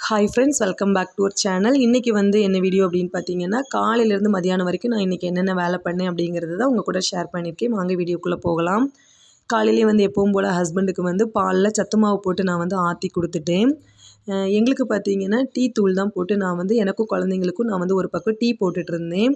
Hi friends, welcome back to our channel. இன்றைக்கி வந்து என்ன வீடியோ அப்படின்னு பார்த்தீங்கன்னா, காலையிலேருந்து மதியானம் வரைக்கும் நான் இன்றைக்கி என்னென்ன வேலை பண்ணேன் அப்படிங்கிறது தான் உங்கள் கூட ஷேர் பண்ணியிருக்கேன். வாங்க வீடியோக்குள்ளே போகலாம். காலையிலேயே வந்து எப்பவும் போல் ஹஸ்பண்டுக்கு வந்து பாலில் சத்து மாவு போட்டு நான் வந்து ஆற்றி கொடுத்துட்டேன். எங்களுக்கு பார்த்தீங்கன்னா டீ தூள் தான் போட்டு நான் வந்து எனக்கும் குழந்தைங்களுக்கும் நான் வந்து ஒரு பக்கம் டீ போட்டுட்ருந்தேன்.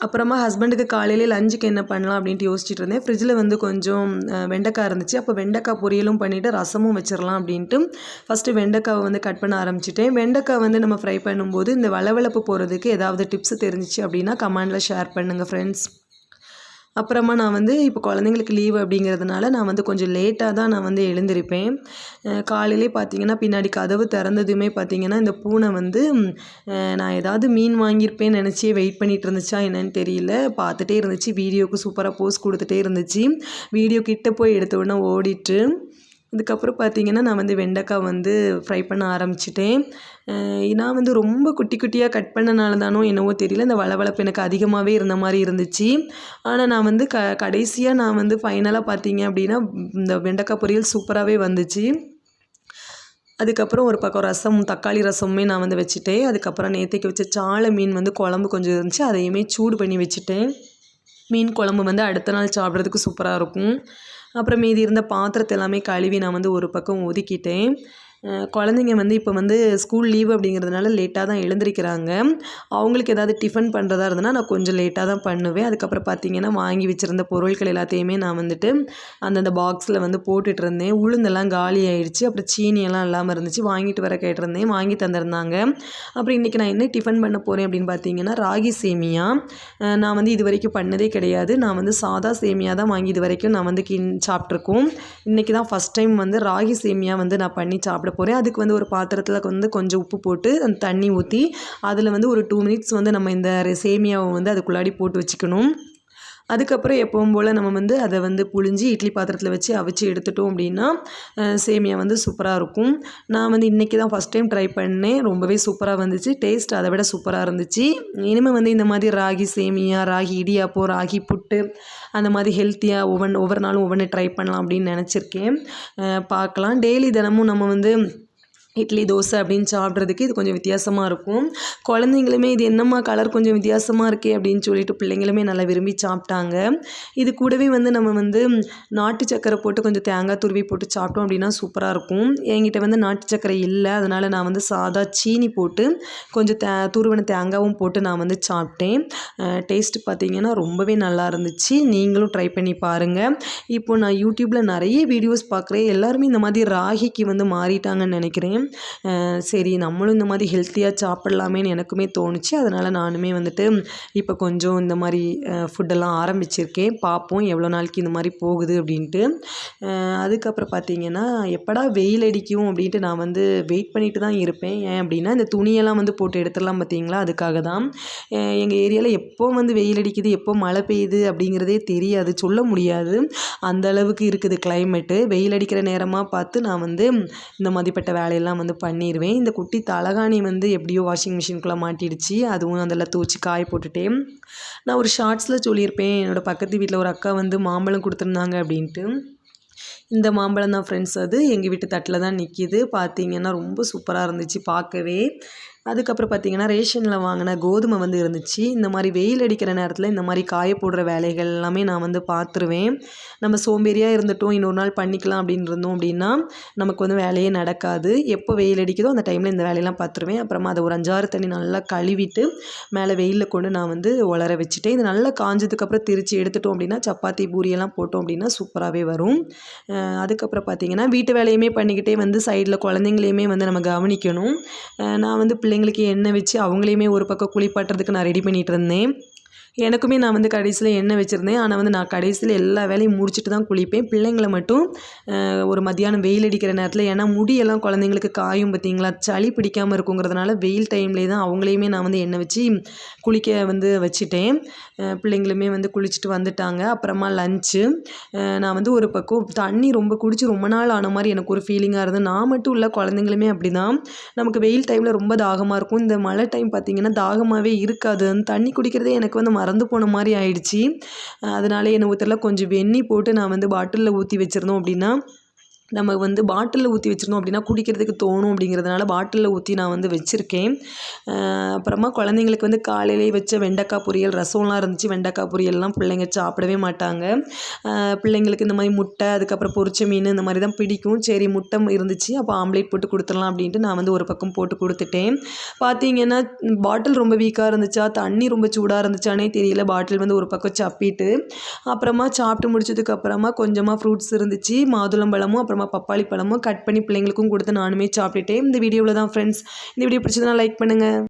அப்புறமா ஹஸ்பண்டுக்கு காலையிலே லஞ்சுக்கு என்ன பண்ணலாம் அப்படின்ட்டு யோசிச்சுட்டு இருந்தேன். ஃப்ரிட்ஜில் வந்து கொஞ்சம் வெண்டைக்காய் இருந்துச்சு. அப்போ வெண்டைக்காய் பொரியலும் பண்ணிவிட்டு ரசமும் வச்சிடலாம் அப்படின்ட்டு ஃபஸ்ட்டு வெண்டைக்காவை வந்து கட் பண்ண ஆரம்பிச்சிட்டேன். வெண்டைக்காய் வந்து நம்ம ஃப்ரை பண்ணும்போது இந்த வளவளப்பு போகிறதுக்கு ஏதாவது டிப்ஸ் தெரிஞ்சிச்சு அப்படின்னா கமெண்டில் ஷேர் பண்ணுங்கள் ஃப்ரெண்ட்ஸ். அப்புறமா நான் வந்து இப்போ குழந்தைங்களுக்கு லீவு அப்படிங்கிறதுனால நான் வந்து கொஞ்சம் லேட்டாக தான் நான் வந்து எழுந்திருப்பேன். காலையிலே பார்த்தீங்கன்னா பின்னாடி கதவு திறந்ததுமே பார்த்தீங்கன்னா இந்த பூனை வந்து நான் ஏதாவது மீன் வாங்கியிருப்பேன்னு நினச்சி வெயிட் பண்ணிகிட்டு இருந்துச்சா என்னன்னு தெரியல. பார்த்துட்டே இருந்துச்சு. வீடியோவுக்கு சூப்பராக போஸ் கொடுத்துட்டே இருந்துச்சு. வீடியோ கிட்ட போய் எடுத்த உடனே ஓடிட்டு அதுக்கப்புறம் பார்த்தீங்கன்னா நான் வந்து வெண்டைக்காய் வந்து ஃப்ரை பண்ண ஆரம்பிச்சிட்டேன். நான் வந்து ரொம்ப குட்டி குட்டியாக கட் பண்ணனால தானோ என்னவோ தெரியல, இந்த வளவளப்பு எனக்கு அதிகமாகவே இருந்த மாதிரி இருந்துச்சு. ஆனால் நான் வந்து கடைசியாக நான் வந்து ஃபைனலாக பார்த்தீங்க அப்படின்னா இந்த வெண்டைக்காய் பொரியல் சூப்பராகவே வந்துச்சு. அதுக்கப்புறம் ஒரு பக்கம் ரசம், தக்காளி ரசமுமே நான் வந்து வச்சுட்டேன். அதுக்கப்புறம் நேற்றுக்கு வச்ச சாலை மீன் வந்து குழம்பு கொஞ்சம் இருந்துச்சு, அதையுமே சூடு பண்ணி வச்சுட்டேன். மீன் குழம்பு வந்து அடுத்த நாள் சாப்பிட்றதுக்கு சூப்பராக இருக்கும். அப்புறம் மீதி இருந்த பாத்திரத்தை எல்லாமே கழுவி நான் வந்து ஒரு பக்கம் ஒதுக்கிட்டேன். குழந்தைங்க வந்து இப்போ வந்து ஸ்கூல் லீவு அப்படிங்கிறதுனால லேட்டாக தான் எழுந்திரிக்கிறாங்க. அவங்களுக்கு ஏதாவது டிஃபன் பண்ணுறதா இருந்ததுன்னா நான் கொஞ்சம் லேட்டாக தான் பண்ணுவேன். அதுக்கப்புறம் பார்த்தீங்கன்னா வாங்கி வச்சுருந்த பொருட்கள் எல்லாத்தையுமே நான் வந்துட்டு அந்தந்த பாக்ஸில் வந்து போட்டுட்ருந்தேன். உளுந்தெல்லாம் காலி ஆகிடுச்சு. அப்புறம் சீனியெல்லாம் இல்லாமல் இருந்துச்சு. வாங்கிட்டு வர கேட்டிருந்தேன், வாங்கி தந்திருந்தாங்க. அப்புறம் இன்றைக்கி நான் என்ன டிஃபன் பண்ண போகிறேன் அப்படின்னு பார்த்தீங்கன்னா ராகி சேமியா. நான் வந்து இது வரைக்கும் பண்ணதே கிடையாது. நான் வந்து சாதா சேமியா தான் வாங்கி இது வரைக்கும் நான் வந்து சாப்பிட்ருக்கோம். இன்றைக்கி தான் ஃபஸ்ட் டைம் வந்து ராகி சேமியா வந்து நான் பண்ணி சாப்பிட போகிறேன். அதுக்கு வந்து ஒரு பாத்திரத்தில் வந்து கொஞ்சம் உப்பு போட்டு அந்த தண்ணி ஊற்றி அதில் வந்து ஒரு 2 மினிட்ஸ் வந்து நம்ம இந்த சேமியாவை வந்து அதுக்குள்ளாடி போட்டு வச்சுக்கணும். அதுக்கப்புறம் எப்பவும் போல் நம்ம வந்து அதை வந்து புழிஞ்சி இட்லி பாத்திரத்தில் வச்சு அவிச்சு எடுத்துட்டோம் அப்படின்னா சேமியா வந்து சூப்பராக இருக்கும். நான் வந்து இன்றைக்கி தான் ஃபஸ்ட் டைம் ட்ரை பண்ணேன். ரொம்பவே சூப்பராக வந்துச்சு. டேஸ்ட் அதை விட சூப்பராக இருந்துச்சு. இனிமேல் வந்து இந்த மாதிரி ராகி சேமியா, ராகி இடியாப்பம், ராகி புட்டு அந்த மாதிரி ஹெல்த்தியாக ஒவ்வொரு நாளும் ஒவ்வொன்று ட்ரை பண்ணலாம் அப்படின்னு நினச்சிருக்கேன். பார்க்கலாம். டெய்லி தினமும் நம்ம வந்து இட்லி, தோசை அப்படின்னு சாப்பிட்றதுக்கு இது கொஞ்சம் வித்தியாசமாக இருக்கும். குழந்தைங்களுமே இது என்னம்மா கலர் கொஞ்சம் வித்தியாசமாக இருக்கே அப்படின்னு சொல்லிட்டு பிள்ளைங்களுமே நல்லா விரும்பி சாப்பிட்டாங்க. இது கூடவே வந்து நம்ம வந்து நாட்டு சக்கரை போட்டு கொஞ்சம் தேங்காய் துருவி போட்டு சாப்பிட்டோம் அப்படின்னா சூப்பராக இருக்கும். என்கிட்ட வந்து நாட்டு சக்கரை இல்லை, அதனால் நான் வந்து சாதா சீனி போட்டு கொஞ்சம் துருவின தேங்காயும் போட்டு நான் வந்து சாப்பிட்டேன். டேஸ்ட்டு பார்த்திங்கன்னா ரொம்பவே நல்லா இருந்துச்சு. நீங்களும் ட்ரை பண்ணி பாருங்கள். இப்போது நான் யூடியூப்பில் நிறைய வீடியோஸ் பார்க்குறேன். எல்லாருமே இந்த மாதிரி ராகிக்கு வந்து மாறிட்டாங்கன்னு நினைக்கிறேன். சரி நம்மளும் இந்த மாதிரி ஹெல்த்தியாக சாப்பிட்லாமேன்னு எனக்குமே தோணுச்சு. அதனால் நானுமே வந்துட்டு இப்போ கொஞ்சம் இந்த மாதிரி ஃபுட்டெல்லாம் ஆரம்பிச்சிருக்கேன். பார்ப்போம் எவ்வளோ நாளைக்கு இந்த மாதிரி போகுது அப்படின்ட்டு. அதுக்கப்புறம் பார்த்திங்கன்னா எப்படா வெயில் அடிக்கும் அப்படின்ட்டு நான் வந்து வெயிட் பண்ணிட்டு தான் இருப்பேன். ஏன் அப்படின்னா இந்த துணியெல்லாம் வந்து போட்டு எடுத்துடலாம் பார்த்திங்களா, அதுக்காக தான். எங்கள் ஏரியாவில் எப்போ வந்து வெயில் அடிக்குது, எப்போ மழை பெய்யுது அப்படிங்கிறதே தெரியாது, சொல்ல முடியாது. அந்த அளவுக்கு இருக்குது கிளைமேட்டு. வெயில் அடிக்கிற நேரமாக பார்த்து நான் வந்து இந்த மாதிரிப்பட்ட வேலையெல்லாம் வந்து பண்ணிடுவேன். இந்த குட்டி தலகாணி வந்து எப்படியோ வாஷிங் மிஷினுக்குள்ளே மாட்டிடுச்சு. அதுவும் அதில் துவச்சி காய போட்டுட்டேன். நான் ஒரு ஷார்ட்ஸில் சொல்லியிருப்பேன், என்னோடய பக்கத்து வீட்டில் ஒரு அக்கா வந்து மாம்பழம் கொடுத்துருந்தாங்க அப்படின்ட்டு. இந்த மாம்பழம் தான் ஃப்ரெண்ட்ஸ், அது எங்கள் வீட்டு தட்டில் தான் நிற்கிது. பார்த்திங்கன்னா ரொம்ப சூப்பராக இருந்துச்சு பார்க்கவே. அதுக்கப்புறம் பார்த்திங்கன்னா ரேஷனில் வாங்கின கோதுமை வந்து இருந்துச்சு. இந்த மாதிரி வெயில் அடிக்கிற நேரத்தில் இந்த மாதிரி காய போடுற வேலைகள் எல்லாமே நான் வந்து பார்த்துருவேன். நம்ம சோம்பேறியாக இருந்துட்டோம், இன்னொரு நாள் பண்ணிக்கலாம் அப்படின்னு இருந்தோம் அப்படின்னா நமக்கு வந்து வேலையே நடக்காது. எப்போ வெயில் அடிக்குதோ அந்த டைமில் இந்த வேலையெல்லாம் பார்த்துருவேன். அப்புறமா அதை ஒரு 5-6 தண்ணி நல்லா கழுவிட்டு மேலே வெயிலில் கொண்டு நான் வந்து உலர வச்சுட்டேன். இது நல்லா காஞ்சதுக்கப்புறம் திரித்து எடுத்துட்டோம் அப்படின்னா சப்பாத்தி பூரியெல்லாம் போட்டோம் அப்படின்னா சூப்பராகவே வரும். அதுக்கப்புறம் பார்த்திங்கன்னா வீட்டு வேலையுமே பண்ணிக்கிட்டே வந்து சைடில் குழந்தைங்களையுமே வந்து நம்ம கவனிக்கணும். நான் வந்து பிள்ளைங்களுக்கு எண்ணெய் வச்சு அவங்களையுமே ஒரு பக்கம் குளிப்பாட்டுறதுக்கு நான் ரெடி பண்ணிகிட்டு இருந்தேன். எனக்குமே நான் வந்து கடைசியில் எண்ணெய் வச்சுருந்தேன். ஆனால் வந்து நான் கடைசியில் எல்லா வேலையும் முடிச்சுட்டு தான் குளிப்பேன். பிள்ளைங்களை மட்டும் ஒரு மத்தியானம் வெயில் அடிக்கிற நேரத்தில், ஏன்னா முடியெல்லாம் குழந்தைங்களுக்கு காயும் பார்த்திங்களா, சளி பிடிக்காமல் இருக்குங்கிறதுனால வெயில் டைம்லேயே தான் அவங்களையுமே நான் வந்து எண்ணெய் வச்சு குளிக்க வந்து வச்சுட்டேன். பிள்ளைங்களுமே வந்து குளிச்சுட்டு வந்துட்டாங்க. அப்புறமா லஞ்சு நான் வந்து ஒரு பக்கம் தண்ணி ரொம்ப குடிச்சு ரொம்ப நாள் ஆன மாதிரி எனக்கு ஒரு ஃபீலிங்காக இருந்தது. நான் மட்டும் இல்லை, குழந்தைங்களுமே அப்படி தான். நமக்கு வெயில் டைமில் ரொம்ப தாகமாக இருக்கும். இந்த மழை டைம் பார்த்திங்கன்னா தாகமாகவே இருக்காது. அந்த தண்ணி குடிக்கிறதே எனக்கு வந்து மறந்து போன மாதிரி ஆயிடுச்சு. அதனால என்ன ஊற்றல கொஞ்சம் வெந்நீர் போட்டு நான் வந்து பாட்டிலில் ஊற்றி வச்சுருந்தோம் அப்படின்னா நம்ம வந்து பாட்டிலில் ஊற்றி வச்சுருந்தோம் அப்படின்னா குடிக்கிறதுக்கு தோணும் அப்படிங்கிறதுனால பாட்டிலில் ஊற்றி நான் வந்து வச்சுருக்கேன். அப்புறமா குழந்தைங்களுக்கு வந்து காலையிலேயே வச்ச வெண்டைக்காய் பொரியல் ரசம்லாம் இருந்துச்சு. வெண்டைக்காய் பொரியல்லாம் பிள்ளைங்க சாப்பிடவே மாட்டாங்க. பிள்ளைங்களுக்கு இந்த மாதிரி முட்டை அதுக்கப்புறம் பொரிச்ச மீன் இந்த மாதிரி தான் பிடிக்கும். சரி முட்டை இருந்துச்சு அப்போ ஆம்லேட் போட்டு கொடுத்துடலாம் அப்படின்ட்டு நான் வந்து ஒரு பக்கம் போட்டு கொடுத்துட்டேன். பார்த்தீங்கன்னா பாட்டில் ரொம்ப வீக்காக இருந்துச்சா தண்ணி ரொம்ப சூடாக இருந்துச்சானே தெரியல. பாட்டில் வந்து ஒரு பக்கம் சப்பிட்டு அப்புறமா சாப்பிட்டு முடிச்சதுக்கப்புறமா கொஞ்சமாக ஃப்ரூட்ஸ் இருந்துச்சு. மாதுளம்பழமும் அப்புறமா பப்பாளி பழமும் கட் பண்ணி பிள்ளைங்களுக்கும் கொடுத்து நானுமே சாப்பிட்டுட்டேன். இந்த வீடியோவில் தான் ஃப்ரெண்ட்ஸ். இந்த வீடியோ பிடிச்சதுன்னா லைக் பண்ணுங்கள்.